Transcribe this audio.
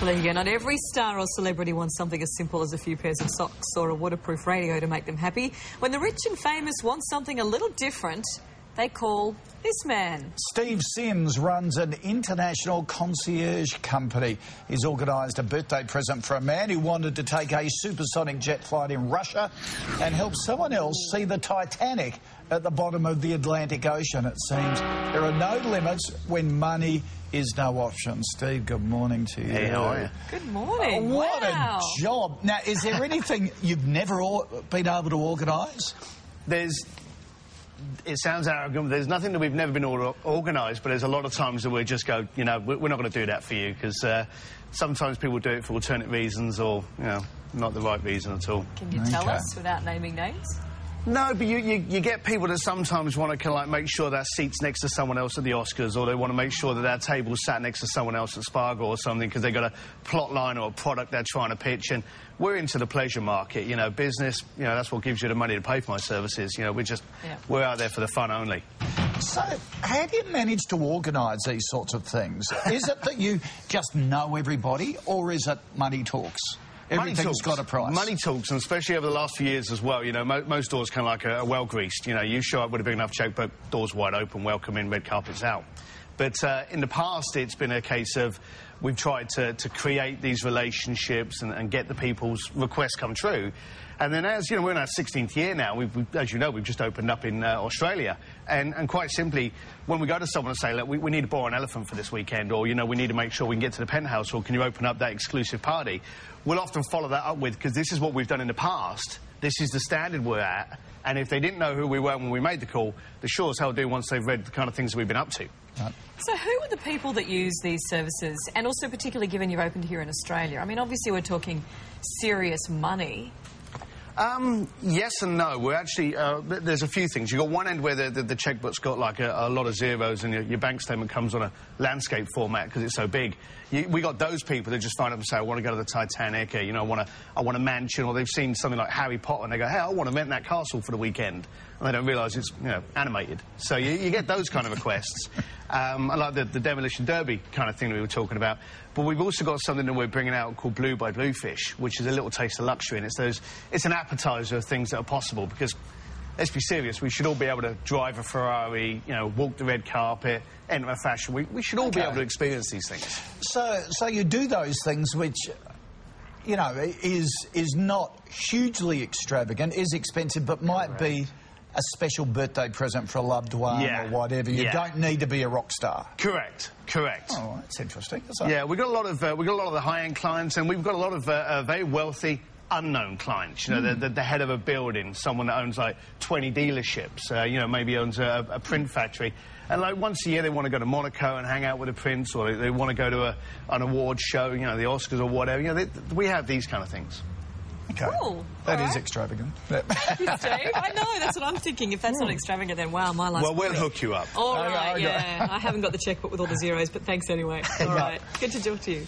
Well, there you go. Not every star or celebrity wants something as simple as a few pairs of socks or a waterproof radio to make them happy. When the rich and famous want something a little different, they call this man. Steve Sims runs an international concierge company. He's organised a birthday present for a man who wanted to take a supersonic jet flight in Russia and help someone else see the Titanic at the bottom of the Atlantic Ocean. It seems there are no limits when money is no option. Steve, good morning to you. Hey, how are you? Good morning. What Wow. a job. Now, is there anything you've never been able to organise? It sounds arrogant, but there's nothing that we've never been organised, but there's a lot of times that we just go, you know, we're not going to do that for you, because sometimes people do it for alternate reasons or, you know, not the right reason at all. Can you tell us without naming names? No, but you get people that sometimes want to kind of like make sure that seat's next to someone else at the Oscars, or they want to make sure that that table's sat next to someone else at Spargo or something because they've got a plot line or a product they're trying to pitch. And we're into the pleasure market, you know, business, you know, that's what gives you the money to pay for my services. You know, we're out there for the fun only. So, how do you manage to organise these sorts of things? Is it that you just know everybody, or is it money talks? Everything's got a price. Money talks, and especially over the last few years as well. You know, most doors kind of like are well greased. You know, you show up with a big enough checkbook, doors wide open, welcome in, red carpet's out. But in the past, it's been a case of we've tried to create these relationships and get the people's requests come true. And then, as you know, we're in our 16th year now. As you know, we've just opened up in Australia. And quite simply, when we go to someone and say, look, we need to borrow an elephant for this weekend, or, you know, we need to make sure we can get to the penthouse, or can you open up that exclusive party? We'll often follow that up with, because this is what we've done in the past, this is the standard we're at, and if they didn't know who we were when we made the call, they sure as hell do once they've read the kind of things that we've been up to. So who are the people that use these services, and also particularly given you've opened here in Australia? I mean, obviously we're talking serious money. Yes and no. We're actually, there's a few things. You've got one end where the checkbook's got like a lot of zeros, and your bank statement comes on a landscape format because it's so big. We got those people that just phone up and say, I want to go to the Titanic, or, you know, I want a mansion, or they've seen something like Harry Potter and they go, hey, I want to rent that castle for the weekend. And they don't realise it's, you know, animated. So you get those kind of requests. I like the Demolition Derby kind of thing that we were talking about. But we've also got something that we're bringing out called Blue by Bluefish, which is a little taste of luxury. And it's an appetiser of things that are possible, because, let's be serious, we should all be able to drive a Ferrari, you know, walk the red carpet, enter a fashion week. We should all be able to experience these things. So you do those things which, you know, is not hugely extravagant, is expensive, but might be a special birthday present for a loved one or whatever. You don't need to be a rock star. Correct. Oh, that's interesting. Yeah, we've got a lot of the high-end clients, and we've got a lot of very wealthy, unknown clients. You know, the head of a building, someone that owns like 20 dealerships. You know, maybe owns a print factory, and like once a year they want to go to Monaco and hang out with the prince, or they want to go to an award show, you know, the Oscars or whatever. You know, we have these kind of things. Okay. Cool. That is extravagant. Steve, I know, that's what I'm thinking. If that's not extravagant, then wow, my life's... Well, we'll hook you up. All right, yeah. I haven't got the checkbook with all the zeros, but thanks anyway. All right. Good to talk to you.